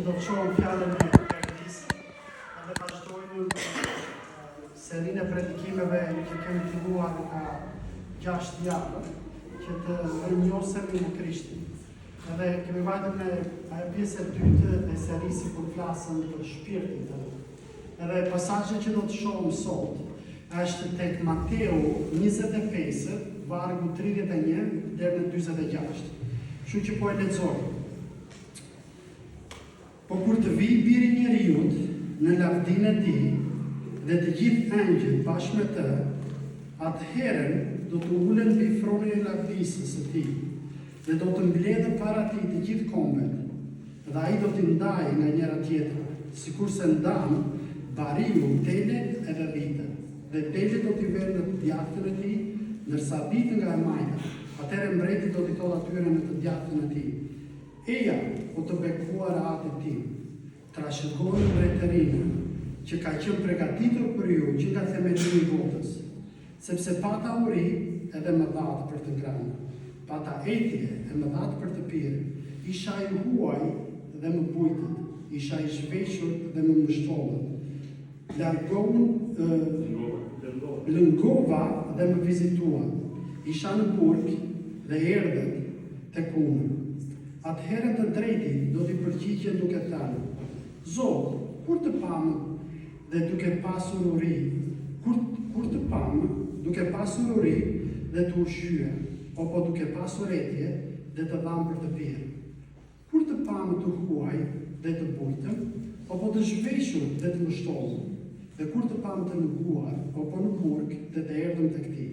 do të shohim fjalën e Perëndisë, edhe vazhdojmë serinë e predikimeve që kemi filluar ka 6 javë, që të rinjosemi në Krishtin. Edhe kemi vajtur në ajo pjesë e dytë e serisë kur flasëm për shpirtin. Edhe pasazhi që do të shohim sot është tek Mateu 25, vargu 31 deri në 46. Kështu që po e lexoj. Po kur të vijë Biri i Njeriut në lavdinë e tij dhe të gjithë angjëjt bashkë me të, atëherën do të ulen mbi fronin e lavdisë së tij dhe do të mbledhë para tij të gjithë kombet, dhe ai do t'i ndajë nga njëra tjetra, sikurse ndan bariu telet edhe vitën, dhe telet do t'i vënë në djathtën e tij, ndërsa vitën nga e majta. Atëherë mbreti do t'i thotë atyre në të djathtën e tij: Eja, o të bekuar atë tim, trashëgoni mbretërinë që ka qenë përgatitur për ju që nga themelimi i botës, sepse pata uri edhe më dhatë për të ngrënë, pata etje e më dhatë për të pirë, isha i huaj dhe më bujtët, isha i zhveshur dhe më mështollët, lëngova dhe më vizituan, isha në burg dhe erdhët tek unë. Atëherë të drejti do t'i përgjigjen duke thënë: Zot, kur të pamë dhe duke pasur uri, kur të pamë duke pasur uri dhe të ushqyer, apo duke pasur etje dhe të dhamë për të pirë? Kur të pamë të huaj dhe të bujtëm, apo të zhveshur dhe të mështollëm, dhe kur të pamë të lënguar, apo në burg dhe të erdhëm tek ti?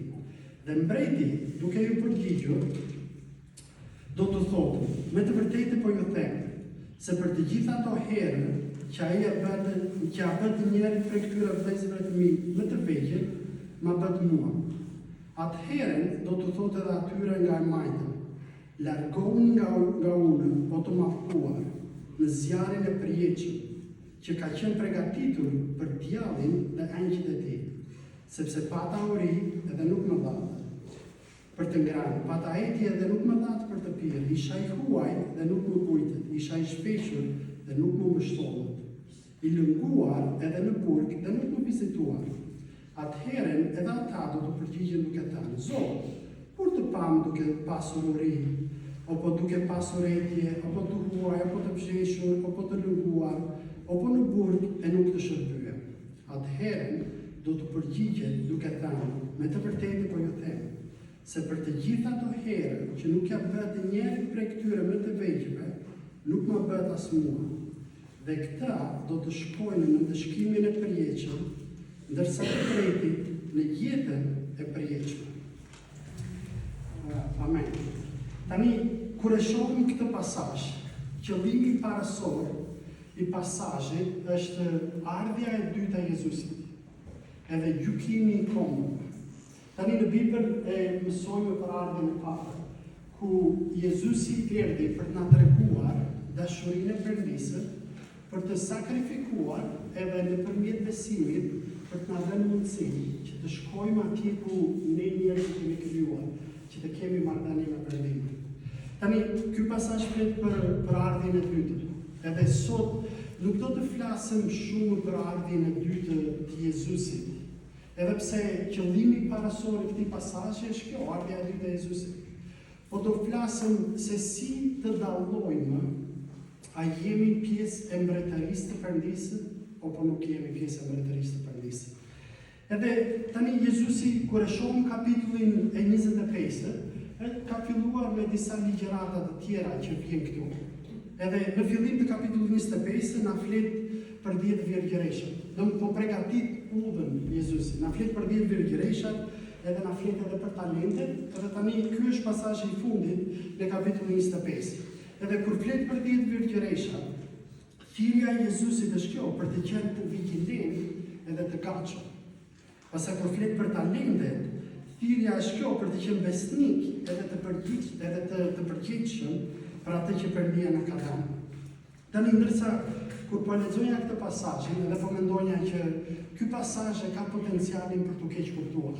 Dhe mbreti, duke ju përgjigjur, do të thotë: me të vërtetë po ju them, se për të gjitha ato herë që ai a bët njëri prej këtyre vëllezërve të mi më të vegjël, ma bët mua. Atëherën do të thotë edhe atyre nga e majtën: largoni nga unë, o të maftuar, në zjarrin e përjetshëm, që ka qenë përgatitur për djallin dhe angjëjt e tij, sepse pata uri edhe nuk më dhatë për të ngrënë, pata etje dhe nuk më dhatë për të pirë, isha i huaj dhe nuk më bujtët, isha i zhveshur dhe nuk më mështollët, i lënguar edhe në burg dhe nuk më vizituar. Atëherën edhe ata do të përgjigjen duke thënë: Zot, kur të pamë duke pasur uri, apo duke pasur etje, apo të huaj, apo të zhveshur, apo të lënguar, apo në burg e nuk të shërbyer? Atëherën do të përgjigjen duke thënë: me të vërtetë po ju them, se për të gjitha ato herë që nuk ja bët njëri prej këtyre më të vegjëve, nuk më bët as mua. Dhe këta do të shkojnë në ndëshkimin e përjetshëm, ndërsa të tretit në jetën e përjetshme. Amen. Tani, kur e shohim këtë pasazh, qëllimi parasor i pasazhit është ardhja e dytë e Jezusit, edhe gjykimi i kombëve. Tani në Bibël e mësojmë për ardhjen e parë, ku Jezusi erdhi për të na treguar dashurinë e Perëndisë, për të sakrifikuar edhe nëpërmjet besimit për të na dhënë mundësinë që të shkojmë atje ku ne njerëzit kemi krijuar, që të kemi marrëdhënie me Perëndimin. Tani ky pasazh flet për ardhjen e dytë. Edhe sot nuk do të flasim shumë për ardhjen e dytë të Jezusit. Edhe pse qëllimi parasor i këtij pasazhi është kjo, ardhja e dytë e Jezusit. Po do flasim se si të dallojmë, a jemi pjesë e mbretërisë të Perëndisë, apo nuk jemi pjesë e mbretërisë të Perëndisë. Edhe tani Jezusi, kur e shohim kapitullin e 25, ka filluar me disa ligjërata të tjera që vijnë këtu. Edhe në fillim të kapitullit 25 na flet për 10 virgjëresha. Po përgatit udhën Jezusi, na flet për 10 virgjëresha, edhe na flet edhe për talentet, edhe tani ky është pasazhi i fundit në kapitullin 25. Edhe kur flet për 10 virgjëresha, thirrja e Jezusit është kjo, për të qenë të vigjilent edhe të gatshëm. Pastaj kur flet për talentet, thirrja është kjo, për të qenë besnik edhe të përgjegjshëm për atë që Perëndia na ka dhënë. Tani ndërsa kur po lexoja këtë pasazh, edhe po mendoja që ky pasazh ka potencialin për të keq kuptuar.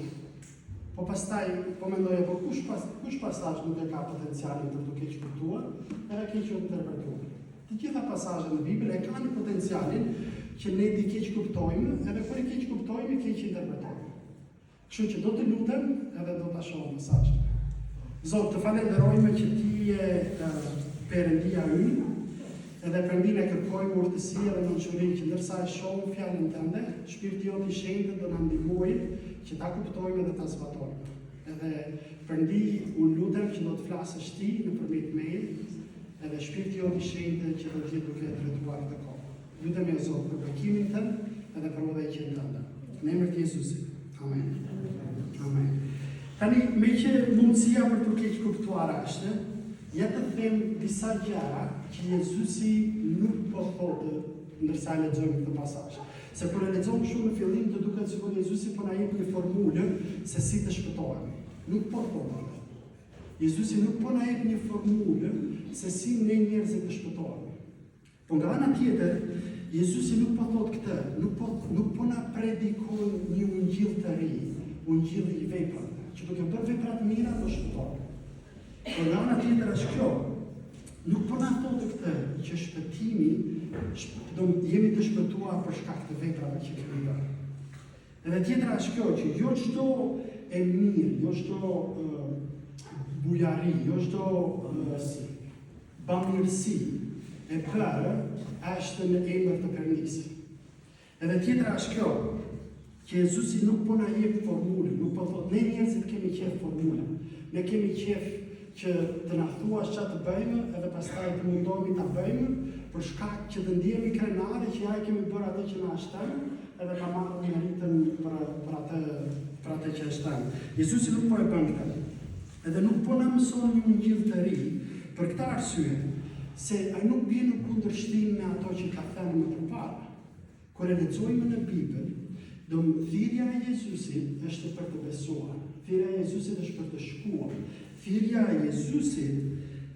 Po pastaj po mendoja, po kush pasazh nuk e ka potencialin për të keq kuptuar, edhe keq interpretuar. Të gjitha pasazhe në Bibël e kanë potencialin që ne di keq kuptojmë, edhe kur e keq kuptojmë, keq interpretojmë. Kështu që do të lutem edhe do ta shohim pasazhin. Zot, të falenderojmë që ti je Perëndia ynë, edhe Perëndinë e kërkojmë urtësi edhe mençuri që ndërsa e shohim fjalën tënde, Shpirti jot i shenjtë do na ndihmojë që ta kuptojmë dhe ta zbatojmë. Edhe Perëndi, unë lutem që do të flasësh ti nëpërmjet meje, edhe Shpirti jot i shenjtë që do të jetë duke drejtuar këtë kohë. Lutem e Zot për bekimin tënd edhe për udhëheqjen tënde. Në emrin e Jezusit. Amen. Amen. Tani, me që mundësia për të keq kuptuar është, ja të them disa gjëra që Jezusi nuk po thotë ndërsa lexojmë këtë pasazh. Se kur e lexojmë shumë në fillim të duket sikur Jezusi po na jep një formulë se si të shpëtohemi. Nuk po thotë. Jezusi nuk po na jep një formulë se si ne njerëzit të shpëtohemi. Po nga ana tjetër, Jezusi nuk po thotë këtë, nuk po na predikon një ungjill të ri, ungjill i veprave, që duke bërë vepra të mira do shpëtohemi. Po nga ana tjetër është kjo, nuk po na thotë këtë që shpëtimi, jemi të shpëtuar për shkak të veprave që kemi bërë. Edhe tjetra është kjo që jo çdo e mirë, jo çdo bujari, jo çdo bamirësi e bërë është në emër të Perëndisë. Edhe tjetra është kjo, që Jezusi nuk po na jep formulë, nuk po thotë ne njerëzit kemi qef formula. Ne kemi qef që të na thuash çfarë të bëjmë edhe pastaj të mundohemi ta bëjmë për shkak që të ndihemi krenare që ja kemi bërë atë që na shton edhe ta marrim meritën për atë që shton. Jezusi nuk po e bën këtë. Edhe nuk po na mëson një ungjill të ri për këtë arsye se ai nuk bie në kundërshtim me ato që ka thënë më përpara. Kur e lexojmë në Bibël, thirrja e Jezusit është për të besuar. Thirrja e Jezusit është për të shkuar. Thirrja e Jezusit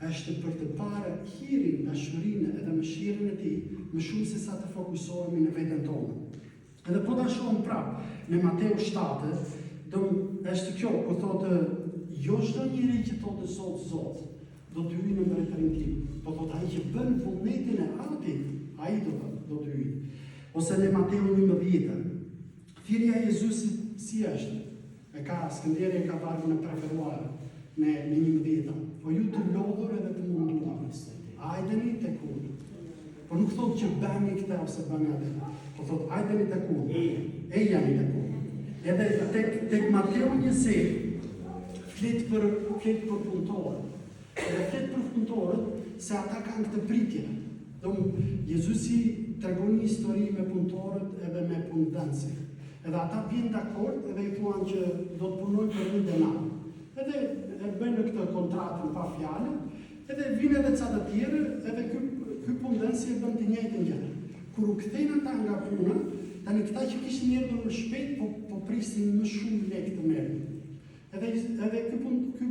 është për të parë hirin, dashurinë edhe mëshirën e tij, më shumë se sa të fokusohemi në veten tonë. Edhe po ta shohim prapë në Mateu 7, është kjo ku thotë jo çdo njeri që thotë Zot, Zot, do të hyjë në mbretërinë tim. Po thotë ai që bën vullnetin e Atit, ai do të hyjë. Ose në Mateu 11, thirrja e Jezusit si është? E ka Skënderja ka vargun e preferuar në 11, po ju të lodhur edhe të munduar. Hajdeni tek unë. Po nuk thotë që bëni këtë ose bëni atë. Po thotë hajdeni tek unë. Ejani tek unë. Edhe tek Mateu 20 flet për punëtorët. Edhe flet për punëtorët se ata kanë këtë pritje. Jezusi tregon një histori me punëtorët edhe me punëdhënësit. Edhe ata bien dakord edhe i thuan që do të punojnë për 1 denar. Edhe e bëjnë këtë kontratën pa fjalë, edhe vinë edhe ca të tjerë, edhe ky punëdhënësi e bën të njëjtën gjë. Kur u kthejnë ata nga puna, tani këta që kishin erdhur më shpejt po prisnin më shumë lekë të merrin. Edhe ky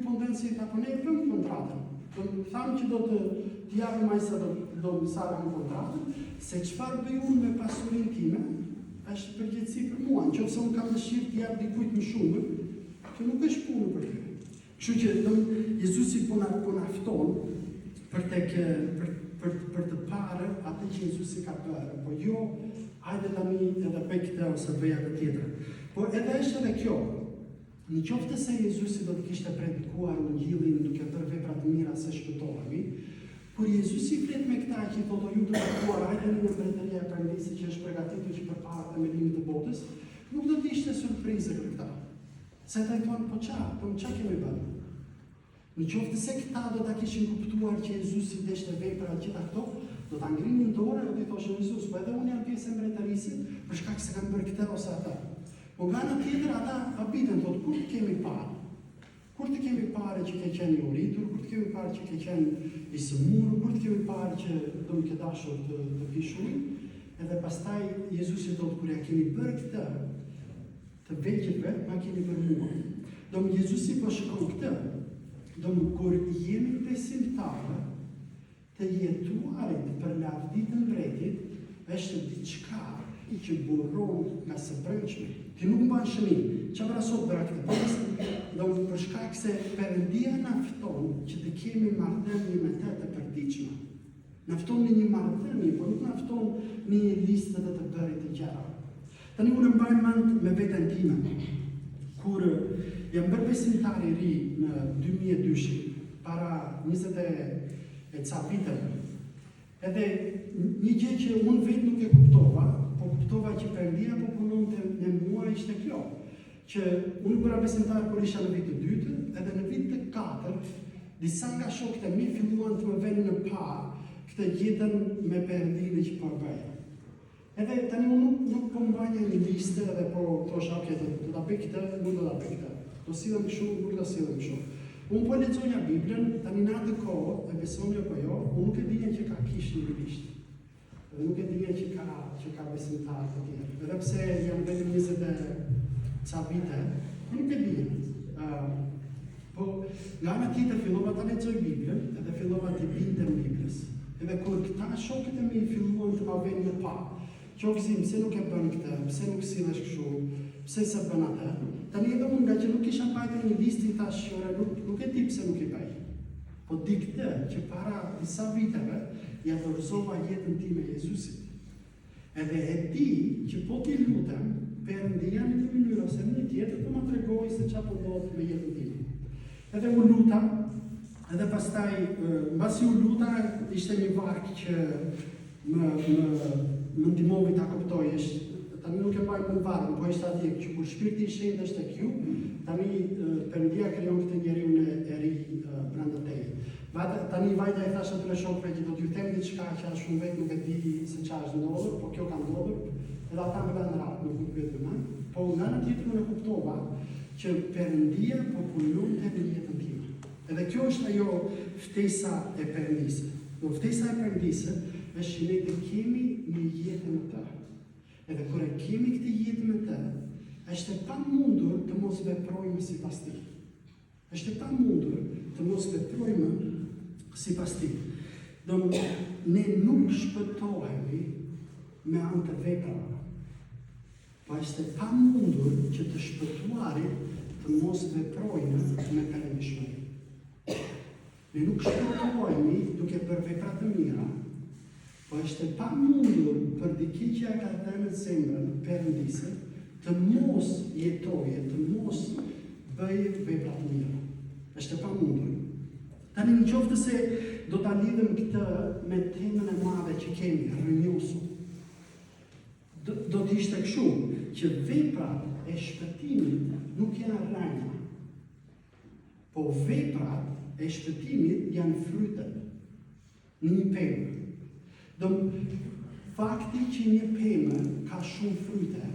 punëdhënësi ta ne bëm kontratën. Thamë që do të japim ai sa do mësarëm kontratën, se çfarë bëj unë me pasurinë time, është përgjegjësi për mua. Nëse unë kam dëshirë të jap dikujt më shumë, që nuk është punë për ty. Kështu që Jezusi po na fton për të parë atë që Jezusi ka bërë. Po jo, hajde tani edhe bëj këtë ose bëj atë tjetër. Po edhe është edhe kjo. Në qoftë se Jezusi do të kishte predikuar ungjillin duke bërë vepra të mira se shpëtohemi, kur Jezusi flet me këta që thotë ju të shkuar hajdeni në mbretëria e Perëndisë që është përgatitur që përpara themelimit të botës, nuk do të ishte surprizë për këta. Se ata i thonë, po ç'a kemi bërë? Në qoftë se këta do ta kishin kuptuar që Jezusi deshte vepra gjitha këto, do ta ngrinin dorë dhe do i thoshin Jezus, po edhe unë jam pjesë e mbretërisë për shkak se kam bërë këtë ose atë. Po nga ana tjetër ata habiten thotë, kur të kemi parë? Kur të kemi parë që ke qenë i uritur, kur të kemi parë që ke qenë i sëmurë, kur të kemi parë që do më ke dashur të pish ujë, edhe pastaj Jezusi thotë kur ja kemi bërë këtë, të vegjëve, ma kemi bërë mua. Jezusi po shikon këtë. Kur jemi besimtarë, të jetuarit për lavdi të mbretit, është diçka që buron nga së brendshme. Ti nuk mban shënim. Çfarë sot bëra këtë? Për shkak se Perëndia na fton që të kemi marrëdhënie me të përditshme. Na fton në një marrëdhënie nuk na fton një listë të bërit të gjera. Tani unë mbaj mend me veten time, kur jam bërë besimtar I ri në 2002, para 20 e ca viteve. Edhe një gjë që unë vetë nuk e kuptova, po kuptova që Perëndia po punonte në mua ishte kjo, që unë bëra besimtar kur isha në vit të dytë, edhe në vit të katërt, disa nga shokët e mi filluan të më vënë në pa këtë jetën me Perëndinë që po bëja. Edhe tani unë nuk po mbajnë një listë edhe po thosha, okay, do ta bëj këtë, nuk do ta bëj këtë. Do sillem kështu, nuk do sillem kështu. Unë po lexoja Biblën, tani në atë kohë, e besoni apo jo, unë nuk e dija që ka kishë në Biblisht. Dhe nuk e dija që ka besimtar të tjerë. Edhe pse jam vetëm 20 ca vite, nuk e dija. Po nga ana tjetër fillova ta lexoj Biblën, edhe fillova të bindem Biblës. Edhe kur këta shokët e mi filluan të ma vënë në pa, qofsim, pse nuk e bën këtë, pse nuk sillesh kështu, pse se bën atë. Tani edhe unë nga që nuk isha mbajtur një listë tash, nuk e di pse nuk I bëj. Po di këtë që para disa viteve ja dorëzova jetën time Jezusit. Edhe e di që po t'i lutem Perëndia në një mënyrë ose në një tjetër të më tregojë se çfarë po ndodh me jetën time. Edhe u luta, edhe pastaj mbasi u luta ishte një varg që më ndihmovi ta kuptoj. Tani nuk e mbaj në varg, po ishte atje që kur Shpirti I Shenjtë është tek ju, tani Perëndia krijon këtë njeriu e ri brenda teje. Tani vajta I thash atyre shokëve që do t'ju them diçka që as shumë vetë nuk e di se çfarë është ndodhur, po kjo ka ndodhur, edhe ata më kanë rrap, nuk më pyetën më. Po nga ana tjetër unë kuptova që Perëndia po punonte në jetën time. Edhe kjo është ajo ftesa e Perëndisë. Do ftesa e Perëndisë është që ne të kemi një jetë me të. Edhe kur e kemi këtë jetë me të, është e pamundur të mos veprojmë sipas tij. Është e pamundur të mos veprojmë sipas tij. Do ne nuk shpëtohemi me anë të veprave. Po është e pamundur që të shpëtuarit të mos veprojnë me perëndishmëri. Ne nuk shpëtohemi duke bërë vepra të mira, po është e pamundur për dikë që ka dhënë zemrën Perëndisë të mos jetojë, të mos bëjë vepra të mira. Është e pamundur. Tani në qoftë se do ta lidhim këtë me temën e madhe që kemi, rrënjosu. Do të ishte kështu që veprat e shpëtimit nuk janë rrënja, po veprat e shpëtimit janë frytet në një pemë. Do fakti që një pemë ka shumë fryte,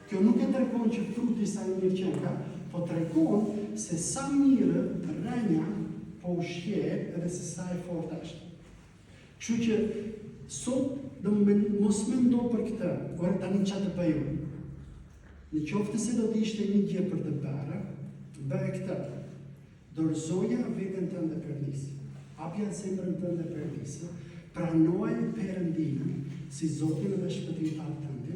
kjo nuk e tregon që fruti sa I mirë qenë ka, po tregon se sa mirë rrënja po ushqet edhe se sa e fortë është. Kështu që sot do mos mendo për këtë, ora tani çfarë të bëj unë. Në qoftë se do të ishte një gjë për të bërë, bëj këtë. Dorëzoja veten tënde Perëndisë. Hapja zemrën tënde Perëndisë. Pranoj Perëndinë si Zotin dhe Shpëtimtar tënd,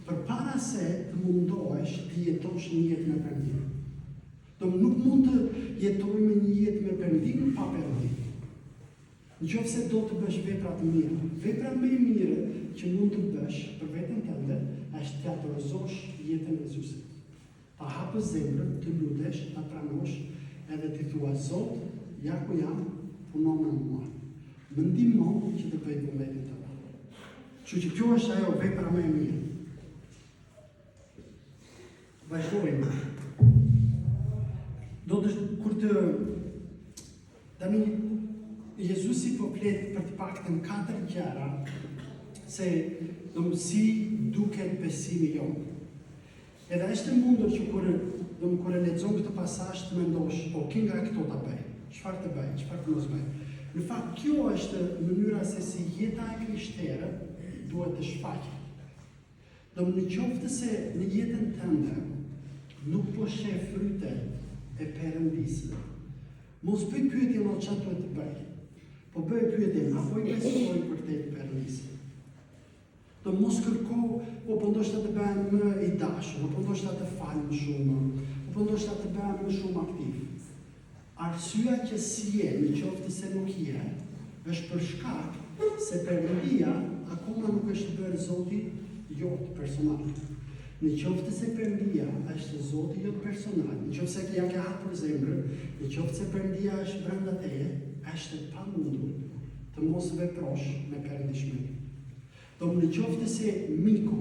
përpara se të mundohesh të jetosh një jetë me Perëndinë. Do nuk mund të jetojmë një jetë me Perëndinë pa Perëndinë. Nëse do të bësh vepra të mira, vepra më e mirë që mund të bësh për veten tënde është të dorëzosh jetën e Jezusit. Ta hapësh zemrën, të lutesh, ta pranosh edhe të thua Zot, ja ku jam, punon në mua. Më ndihmo që të bëj vullnetin tënd. Kështu që kjo është ajo vepra më e mirë. Vazhdojmë. Kur të tani Jezusi po flet për të paktën 4 gjëra se si duket besimi jonë. Edhe është e mundur që kur e lexon këtë pasazh të mendosh, po që nga këto ta bëj, çfarë të bëj, çfarë të mos bëj. Në fakt kjo është mënyra se si jeta e krishtere duhet të shfaqet. Do në qoftë se në jetën tënde nuk po sheh frytet e Perëndisë, mos bëj pyetje më çfarë duhet të bëj. Po bëj pyetjen, apo I besoj për te Perëndisë. Do mos kërko, po ndoshta të bëhem më I dashur, po ndoshta të fal më shumë, po ndoshta të bëhem më shumë aktiv. Arsyeja që si je, në qoftë se nuk je, është për shkak se Perëndia akoma akoma nuk është bërë Zoti jot personal. Në qoftë se Perëndia është Zoti jot personal, në qoftë se ja ke hapur zemrën, në qoftë se Perëndia është brenda teje, është pamundur të mos veprosh me perëndishmëri. Në qoftë se miku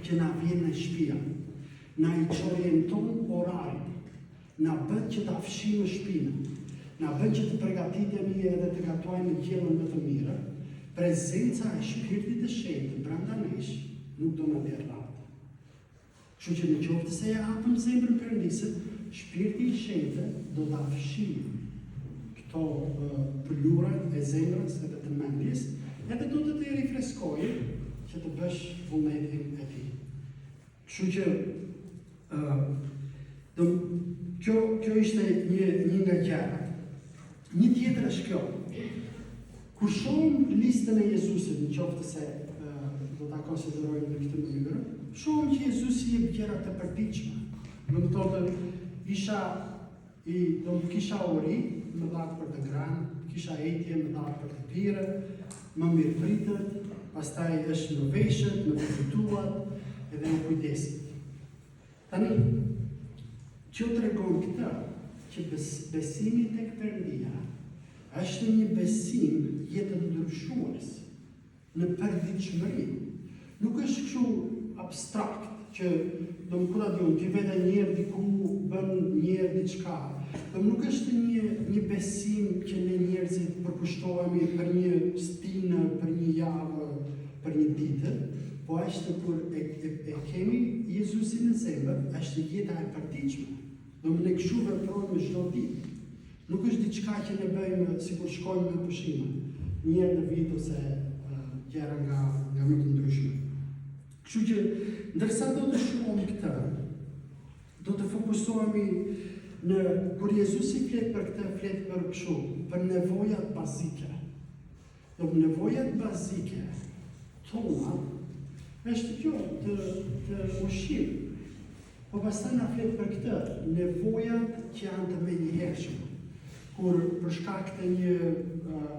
që na vjen në shtëpi, na i orienton orarin, na bën që ta fshijmë shtëpinë, na bën që të përgatitemi edhe të gatuajmë gjellën më të mirë, prezenca e Shpirtit të Shenjtë brenda nesh nuk do na bërë rahat. Kështu që në qoftë se ja hapëm zemrën Perëndisë, Shpirti i Shenjtë do ta fshijë këto pëllurat e zemrës edhe të mendjes, edhe do të rifreskojë që të bësh vullnetin e tij. Kështu që kjo ishte një nga gjërat. Një tjetër është kjo. Kur shohim listën e Jezusit, në qoftë se do ta konsiderojmë në këtë mënyrë, shohim që Jezusi jep gjëra të përditshme. Do të thotë kisha uri, më dhatë për të granë, kisha etje, më dhatë për të pire, më mirë pritët, pastaj është në veshët, në vizituat edhe në kujdesit. Tani, që të regon këta, që besimi tek Perëndia është një besim jetë ndryshues në përditshmëri. Nuk është kështu abstrakt, që do më kura dion, që vete njerë diku, bën njerë diçka. Nuk është një besim që ne njerëzit përkushtohemi për një stinë, për një javë, për një ditë, po është kur e kemi Jezusin në zemër, është jeta e përditshme. Do më ne kështu veprojmë çdo ditë. Nuk është diçka që ne bëjmë sikur shkojmë në pushime, një herë në vit ose gjëra nga më të ndryshme. Kështu që, ndërsa do të shohim këtë, do të fokusohemi në kur Jezusi flet për këtë, flet për kështu, për nevojat bazike. Nevojat bazike tona është kjo të ushqim. Po pastaj na flet për këtë, nevojat që janë të menjëhershme. Kur për shkak të një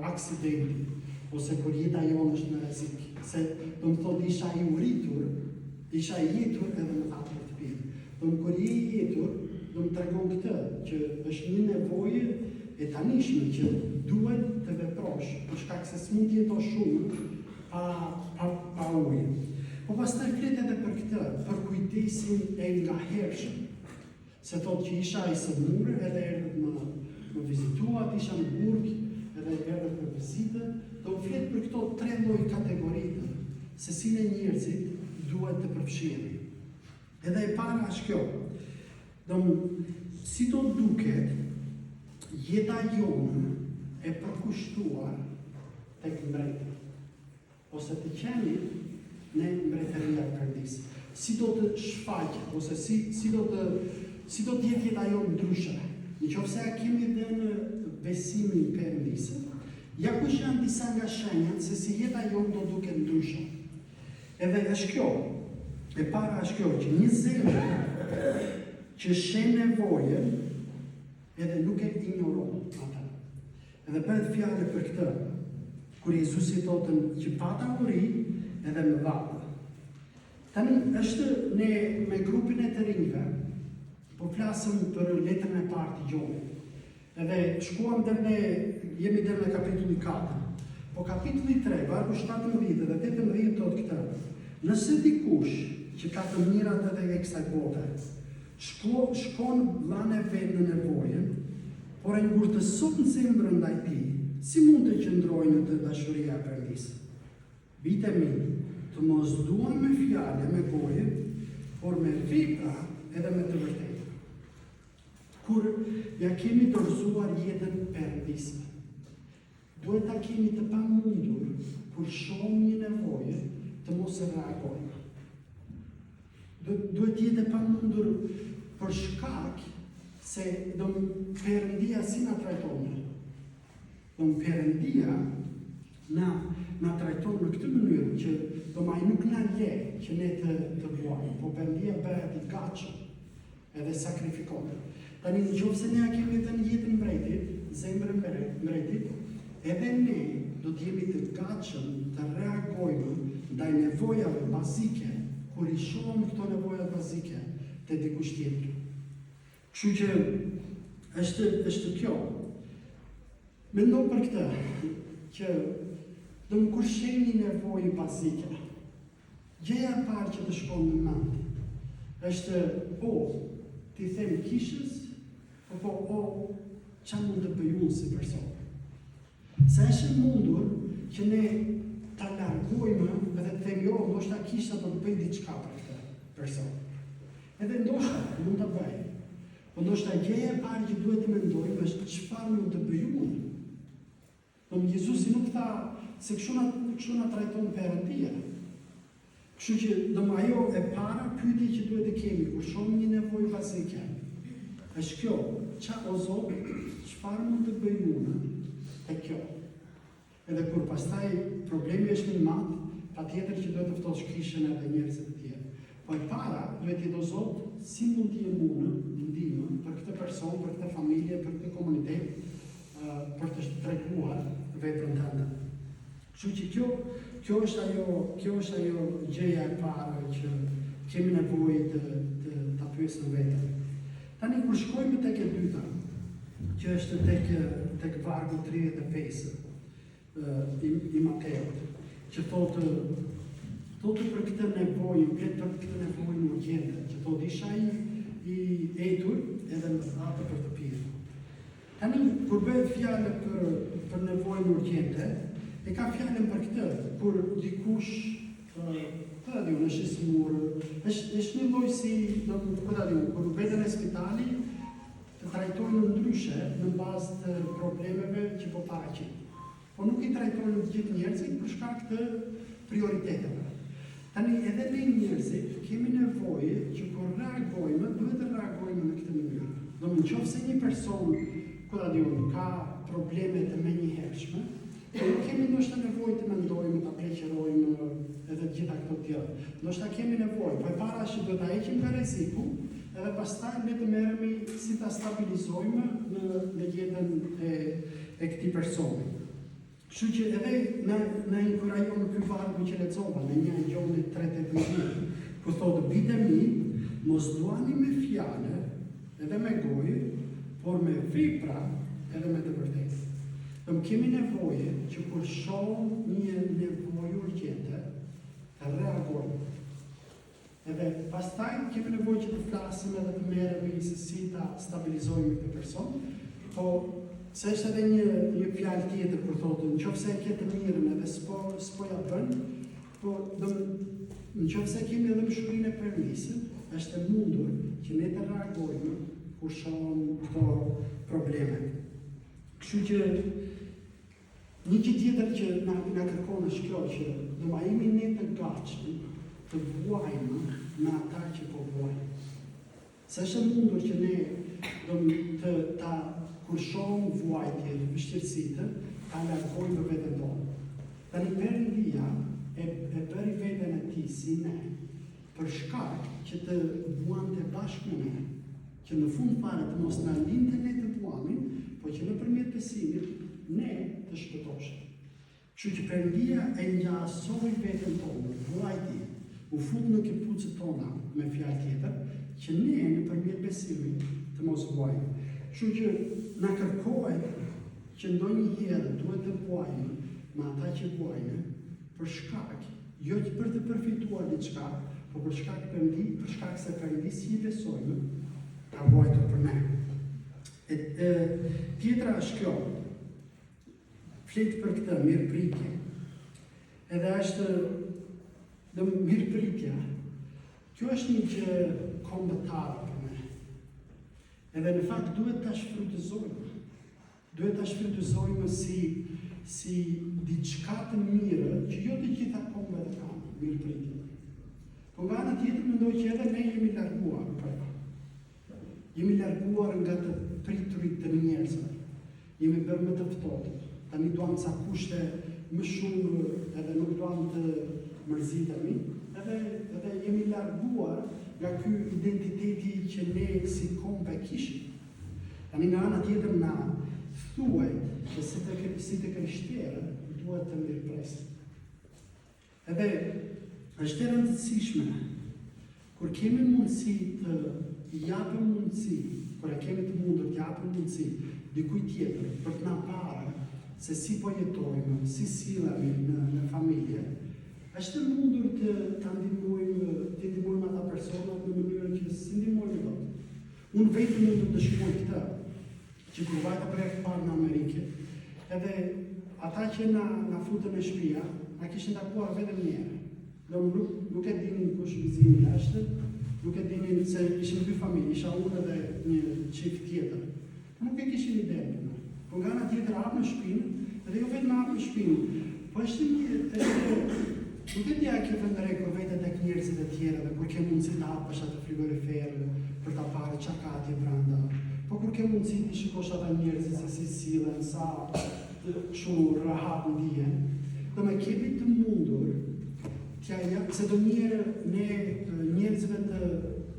aksidenti, ose kur jeta jonë është në rrezik, se do të thotë isha i jetur edhe më thatë për të pirë. Kur je i jetur, do të tregon këtë, që është një nevojë e tanishme që duhet të veprosh, për shkak se s'mund të jetosh shumë pa ujë. Po pastaj flet edhe për këtë, për kujdesin e ngahershëm. Se thotë që isha i sëmurë, edhe erdhët më vizituat, isha në burg, edhe erdhët për vizitë, do flet për këto 3 lloj kategoritë, se si ne njerëzit duhet të përfshihemi. Edhe e para është kjo. Si do duket jeta jonë e përkushtuar tek mbreti, ose të qeni në mbretëria e Perëndisë. Si do të shfaqet, ose si do të jetë jeta jonë ndryshe. Nëse ja kemi dhe në besimin Perëndisë, ja kush janë disa nga shenjat se si jeta jonë do duket ndryshe. Edhe është kjo, e para është kjo, që një zemër që shen nevojë edhe nuk e ignoron ata. Edhe bëhet fjalë për këtë, kur Jezusi thotë që pata uri edhe më dhatë. Tani është ne me grupin e të rinjve, po flasëm për letrën e parë të Gjonit. Edhe shkuam jemi dhe në kapitulli 4. Po kapitulli 3, vargu 17 dhe 18 thotë këtë. Nëse dikush që ka të mirat edhe e kësaj bote, shkon vllane vet në nevojë, por e ngurtëson zemrën ndaj tij, si mund të qëndrojë në të dashuria e Perëndisë? Bijtë mi, të mos duan me fjalë, me gojë, por me vepra edhe me të vërtetë. Kur ja kemi dorëzuar jetën Perëndisë, duhet ta kemi të pamundur kur shohim një nevojë të mos e reagojmë. Duhet jetë e pamundur për shkak se Perëndia si na trajton. Perëndia na trajton në këtë mënyrë që ai nuk na le që ne të vuajmë, po Perëndia bëhet i gatshëm edhe sakrifikohet. Tani nëse ne kemi edhe në jetën mbretit, zemrën mbretit, edhe ne do të jemi të gatshëm të reagojmë ndaj nevojave bazike, kur I shohim këto nevoja bazike të dikush tjetër. Kështu që është kjo. Mendo për këtë, që do më kur sheh një nevojë bazike, gjëja e parë që të shkon në mend është ti them kishës, apo çfarë mund të bëj unë si person. Se është mundur që ne ta largojmë edhe të themi ndoshta kisha do të bëj diçka për këtë person. Edhe ndoshta mund ta bëj. Po ndoshta gjëja e parë që duhet të mendojmë është çfarë mund të bëj unë. Jezusi nuk tha se kështu na trajton Perëndia. Kështu që ajo e para pyetje që duhet të kemi kur shohim një nevojë bazike është kjo, o Zot, çfarë mund të bëj unë te kjo? Edhe kur pastaj problemi është më I madh, patjetër që duhet të ftosh kishën edhe njerëz të tjerë. Po e para duhet të o Zot, si mund të jem unë ndihmë për këtë person, për këtë familje, për këtë komunitet, për të treguar veprën tënde. Kështu që kjo është ajo gjëja e parë që kemi nevojë të ta pyesim veten. Tani kur shkojmë tek e dyta, që është tek vargu 35 I Mateut, që thotë për këtë nevojë, për këtë nevojë urgjente, që thotë isha I etur edhe më hapë për të pirë. Tani kur bëhet fjalë për nevojën urgjente, e ka fjalën për këtë, kur dikush është I smur, është një lloj si, kur veten në spitali, të trajtojnë ndryshe në bazë të problemeve që po paraqiten. Po nuk I trajtojnë të gjithë njerëzit për shkak të prioriteteve. Tani edhe ne njerëzit kemi nevojë që kur reagojmë, duhet të reagojmë në këtë mënyrë. Nëse një person ka probleme të menjëhershme, nuk kemi ndoshta nevojë të mendojmë, ta pleqërojmë edhe gjitha këto tjera. Ndoshta kemi nevojë, po e para që do ta heqim nga rreziku, edhe pastaj ne të merremi si ta stabilizojmë në jetën e këtij personi. Kështu që edhe na inkurajon ky vargu që lexova në 1 Gjonit 3:18, ku thotë bitë mi, mos duani me fjalë edhe me gojë, por me vepra edhe me të vërtetë. Kemi nevojë që kur shohim një nevojë urgjente, të reagojmë. Edhe pastaj kemi nevojë që të flasim edhe të merremi se si ta stabilizojmë këtë person, po se është edhe një fjalë tjetër kur thotë nëse e ke të mirën edhe s'po ja bën, po nëse kemi edhe mëshurinë e Perëndisë, është e mundur që ne të reagojmë kur shohim këto probleme. Kështu që një gjë tjetër që na kërkon është kjo që do ma jemi ne të gatshëm të vuajmë me ata që po vuajnë. Se është e mundur që ne kur shohim vuajtje, vështirësitë, ta largojmë veten tonë. Tani Perëndia e bëri veten e tij si ne, për shkak që të vuante bashkë me ne, që në fund fare të mos na lindte ne të vuamin, po që nëpërmjet besimit ne të shpëtoshim. Kështu që Perëndia e ngjasoi veten tonë, vuajti, u fut në këpucët tona me fjalë tjetër, që ne nëpërmjet besimit të mos vuajmë. Kështu që na kërkohet që ndonjëherë duhet të vuajmë me ata që vuajnë për shkak, jo që për të përfituar diçka, por për shkak se Perëndi si I besojmë, ka vuajtur për ne. Tjetra është kjo, flet për këtë mirëpritje. Edhe është mirëpritja. Kjo është një gjë kombëtare për ne. Edhe në fakt duhet ta shfrytëzojmë. Duhet ta shfrytëzojmë si diçka të mirë që jo të gjitha kombet kanë mirëpritje. Po nga ana tjetër mendoj që edhe ne jemi larguar për ta. Jemi larguar nga të priturit të njerëzve. Jemi bërë më të ftohtë. Tani duam ca kushte më shumë edhe nuk duam të mërzitemi. Edhe jemi larguar nga ky identiteti që ne si kombe kishim. Tani nga ana tjetër na thuhet që si të krishterë duhet të mirëpresim. Edhe Është e rëndësishme kur kemi mundësi të japim mundësi, kur e kemi të mundur të japim mundësi dikujt tjetër për të na parë se si po jetojmë, si sillemi në familje, është e mundur të ndihmojmë ata personat në mënyrën që si ndihmojmë dot. Unë vetë mund të shkruaj këtë, që kur vajta për herë të parë në Amerikë, edhe ata që na futën në shtëpia, na kishin takuar vetëm një herë. Nuk e dinin kush vizimi jashtë, nuk e dinin se ishin dy familje, isha unë dhe një çift tjetër. Nuk e kishin idenë. Po nga ana tjetër hapën shtëpinë, edhe jo vetëm hapën shtëpinë, po është nuk e dija kjo vendreko vetë tek njerëzit e tjerë, dhe kur ke mundësi të hapësh atë frigorifer për ta parë çka ka atje brenda, po kur ke mundësi të shikosh ata njerëzit se si sillen, sa kështu rahat ndihen, do me kemi të mundur se do njerë ne njerëzve të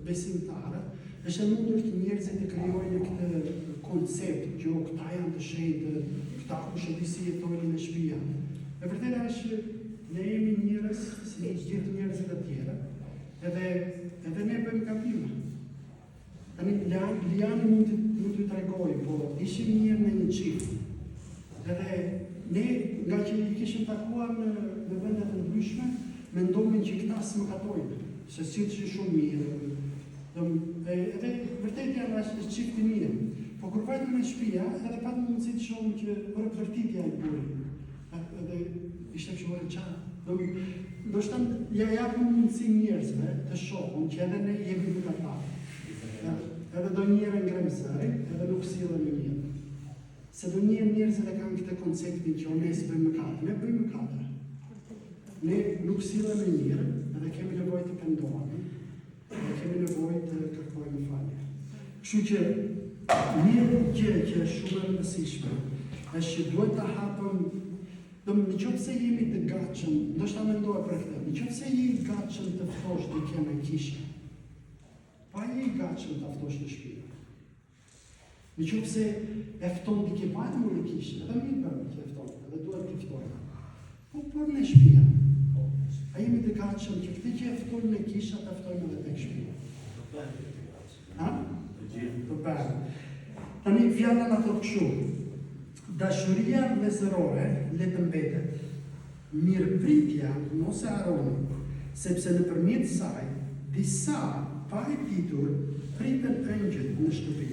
besimtarë, është e mundur që njerëzit të krijojnë këtë koncept që këta janë të shenjtë, këta kush e di si jetojnë në shtëpia. E vërteta është ne jemi njerëz si gjithë njerëzit e tjerë, edhe ne bëjmë gabime. Tani Liani mund t'ju tregoj, po ishim mirë në një çift. Edhe ne nga që i kishim takuar në vende të ndryshme, mendonin që këta smakatojnë, se si që shumë mirë. Edhe vërtet janë është çift i mirë. Po kur vajtëm në shtëpia, edhe patëm mundësi të shohim që vërtetitja e burin. Edhe ishte kështu e çfarë. Ndoshta ja japim mundësi njerëzve të shohin që edhe ne jemi mëkatarë. Edhe do njerë ngremësari, edhe nuk sillen në mirë. Se do njerëzit e kanë këtë konceptin që ne bëjmë mëkate, ne bëjmë mëkate. Ne nuk sillemi mirë, edhe kemi nevojë të pendohemi, edhe kemi nevojë të kërkojmë falje. Kështu që një gjë që është shumë e rëndësishme është që duhet ta hapim, nëse jemi të gatshëm, ndoshta mendoj për këtë, nëse je i gatshëm të ftosh dikë në kishë, pa je i gatshëm ta ftosh në shtëpi. Nëse e fton dikë pa të në kishë, edhe mirë për që e fton, edhe duhet të ftojmë. Po në shtëpia. A jemi të gatshëm që këtë që e ftojmë në kisha të ftojmë edhe tek shtëpia? Ha? Të bërë. Tani fjala na thotë kështu. Dashuria vëllezërore le të mbetet. Mirëpritja mos e harroni, sepse nëpërmjet saj disa pa e ditur priten ëngjël në shtëpi.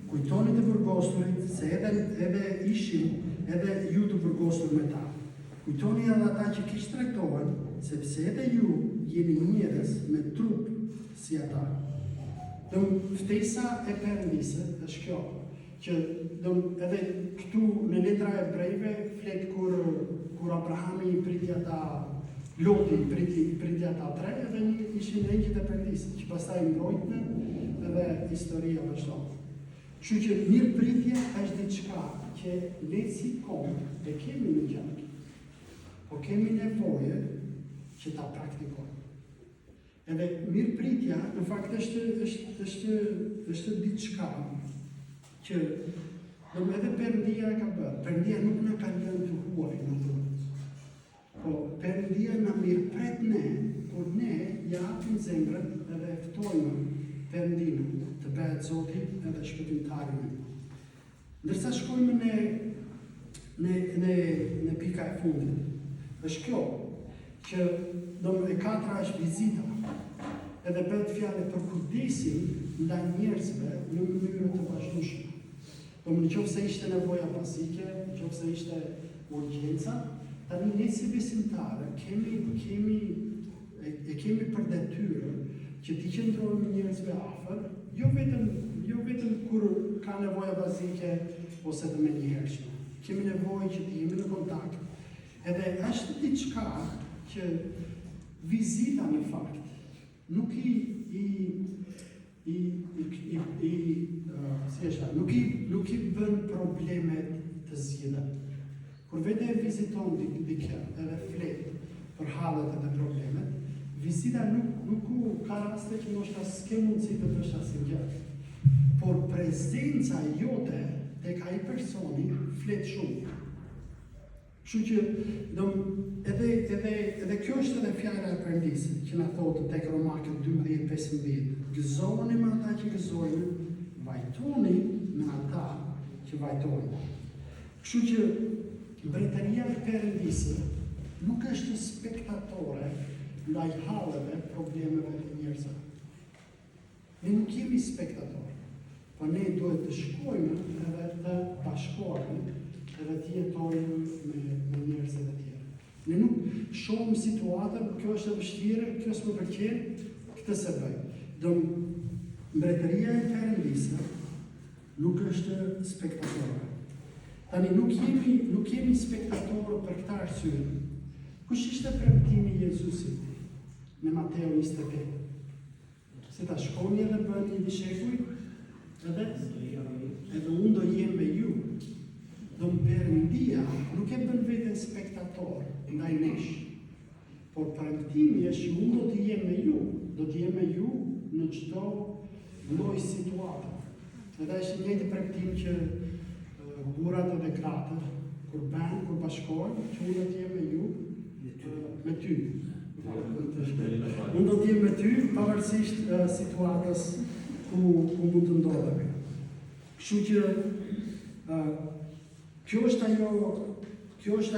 Kujtoni të burgosurit se edhe ishin edhe ju të burgosur me ta. Kujtoni edhe ata që kishë tregtohen, sepse edhe ju jeni njerëz me trup si ata. Ftesa e Perëndisë është kjo, që edhe këtu në letra e Hebrejve flet kur Abrahami i priti ata, Loti i priti ata tre, edhe ishin engjëjt e Perëndisë, që pastaj mbrojtën edhe historia vazhdon. Kështu që mirëpritja është diçka që ne si kom e kemi në gjak, po kemi nevojë që ta praktikojmë. Edhe mirëpritja në fakt është diçka që edhe Perëndia ka bërë. Perëndia nuk na ka lënë të huaj në atë. Po Perëndia na mirëpret ne kur ne japim zemrën edhe ftojmë Perëndinë të bëhet Zoti edhe shpëtimtari. Ndërsa shkojmë në pika e fundit, është kjo, që e katra është vizita, edhe bëhet fjalë për kujdesin ndaj njerëzve në mënyrë të vazhdueshme. Nëse ishte nevoja bazike, nëse ishte urgjenca, tani ne si besimtarë kemi për detyrë që t'i qëndrojmë njerëzve afër, jo vetëm kur ka nevoja bazike ose të menjëhershme. Kemi nevojë që të jemi në kontakt. Edhe është diçka që vizita në fakt nuk nuk i bën problemet të zgjidhura. Kur vete e viziton dikë edhe flet për hallet edhe problemet, vizita nuk ka raste që ndoshta s'ke mundësi të bësh asgjë. Por prezenca jote tek ai personi flet shumë. Kështu që edhe kjo është edhe fjala e Perëndis që na thotë tek Romakët 12:15, gëzohuni me ata që gëzojnë, vajtoni me ata që vajtojnë. Kështu që mbretëria e Perëndis nuk është spektatore ndaj halleve, problemeve të njerëzve. Ne nuk jemi spektatorë, po ne duhet të shkojmë edhe të bashkohemi edhe të jetojmë me njerëzit e tjerë. Ne nuk shohim situatën, kjo është e vështirë, kjo s'më pëlqen, këtë se bëj. Do mbretëria e Perëndis nuk është spektatore. Tani nuk jemi spektatorë për këtë arsye. Kush ishte premtimi i Jezusit në Mateo 28? Se ta shkoni edhe bëni një dishekuj, edhe unë do jem me ju. Do Perëndia nuk e bën veten spektator ndaj nesh, por premtimi është që unë do të jem me ju në çdo lloj situate. Edhe është një premtim që burrat edhe gratë kur bashkohen, që unë do të jem me ju, me ty. Unë do të jem me ty pavarësisht situatës ku mund të ndodhemi. Kështu që kjo është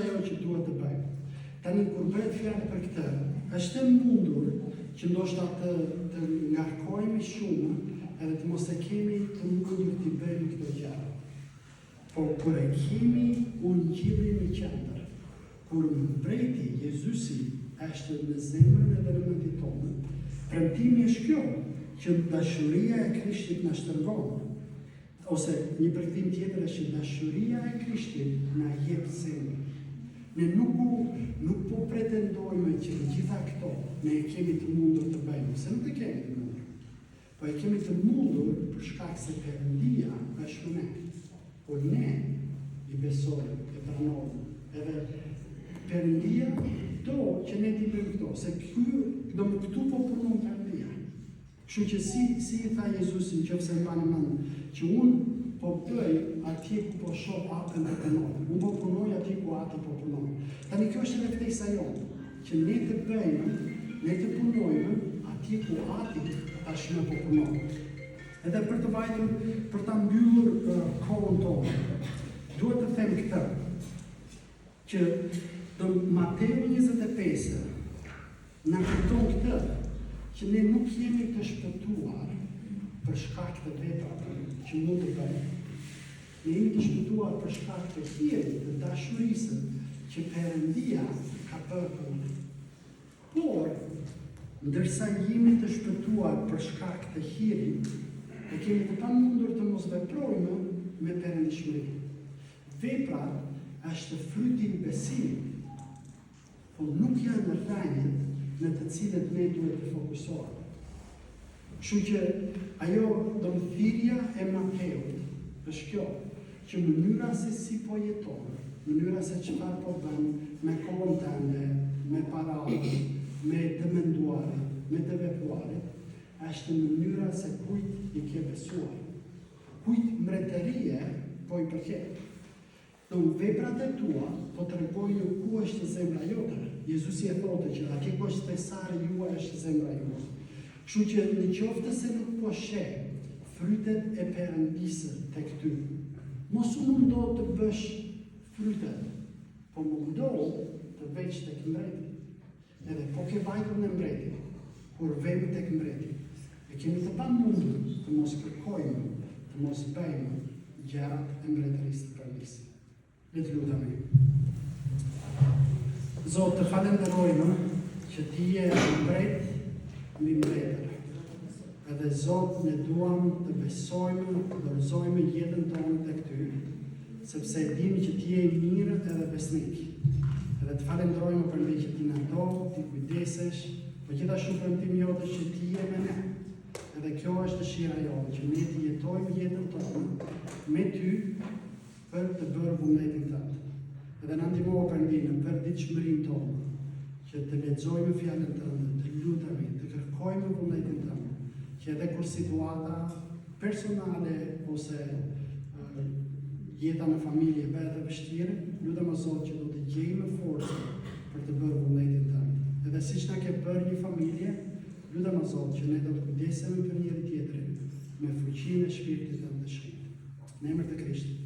ajo që duhet të bëjmë. Tani kur bëhet fjalë për këtë, është e mundur që ndoshta të ngarkohemi shumë edhe të mos e kemi të mundur të bëjmë këto gjëra. Por kur e kemi ungjillin në qendër, kur mbreti Jezusi është në zemrën edhe në mendjen tonë, premtimi është kjo, që dashuria e Krishtit na shtrëngon. Ose një premtim tjetër është që dashuria e Krishtit na jep zemër. Ne nuk po pretendojmë që gjitha këto ne e kemi të mundur të bëjmë, se nuk e kemi të mundur. Po e kemi të mundur për shkak se Perëndia është me ne. Po ne i besojmë, e pranojmë. Edhe Perëndia do që ne t'i bëjmë këto, se këtu po punon Perëndia. Kështu që si i tha Jezusi nëse mbani mend, që unë po bëj atje ku po shoh atën e punoj. Unë po punoj atje ku ati po punoj. Tani kjo është edhe ftesa jonë, që ne të bëjmë, ne të punojmë atje ku ati tashmë po punoj. Edhe për të vajtur, për ta mbyllur kohën tonë, duhet të them këtë, që Mateo 25 na kujton këtë, që ne nuk jemi të shpëtuar për shkak të veprave që mund të bëjmë. Ne jemi të shpëtuar për shkak të hirit, të dashurisë që Perëndia ka bërë për ne. Por, ndërsa jemi të shpëtuar për shkak të hirit, e kemi të pamundur të mos veprojmë me perëndishmëri. Vepra është fryti i besimit, por nuk janë rrënjët në të cilët ne duhet të fokusohemi. Kështu që ajo thirrja e Mateut është kjo, që mënyra se si po jeton, mënyra se çfarë po bën me kohën tënde, me paratë, me të menduarit, me të vepruarit, është mënyra se kujt i ke besuar. Kujt mbretërie po i përket. Veprat e tua po tregojnë ku është zemra jote. Jezusi e thotë që atje ku është thesari juaj është zemra juaj. Kështu që në qoftë se nuk po sheh frytet e Perëndisë tek ty, mos u mundo të bësh frytet, po mundo të veç tek mbreti. Edhe po ke vajtur në mbreti, kur vemi tek mbreti, e kemi të pamundur të mos kërkojmë, të mos bëjmë gjërat e mbretërisë të Perëndisë. Le të lutemi. Zotë, të falenderojmë që ti je mbret mbi mbretër. Edhe Zotë, ne duam të besojmë, të dorëzojmë jetën tonë tek ty, sepse e dimë që ti je i mirë edhe besnik. Edhe të falenderojmë për ne që ti na do, ti kujdesesh, por gjithashtu premtimi jot është që ti je me ne. Edhe kjo është dëshira jote, që ne të jetojmë jetën tonë me ty, për të bërë vullnetin tënd. Edhe na ndihmo Perëndinë për ditëshmërinë tonë, që të lexojmë fjalën tënde, të lutemi, të kërkojmë vullnetin tënd, që edhe kur situata personale ose jeta në familje bëhet e vështirë, lutem o Zot që do të gjejmë forca për të bërë vullnetin tënd. Edhe siç na ke bërë një familje, lutem o Zot që ne do të kujdesemi për njëri tjetrin me fuqinë e Shpirtit tënd të Shenjtë. Në emër të Krishtit.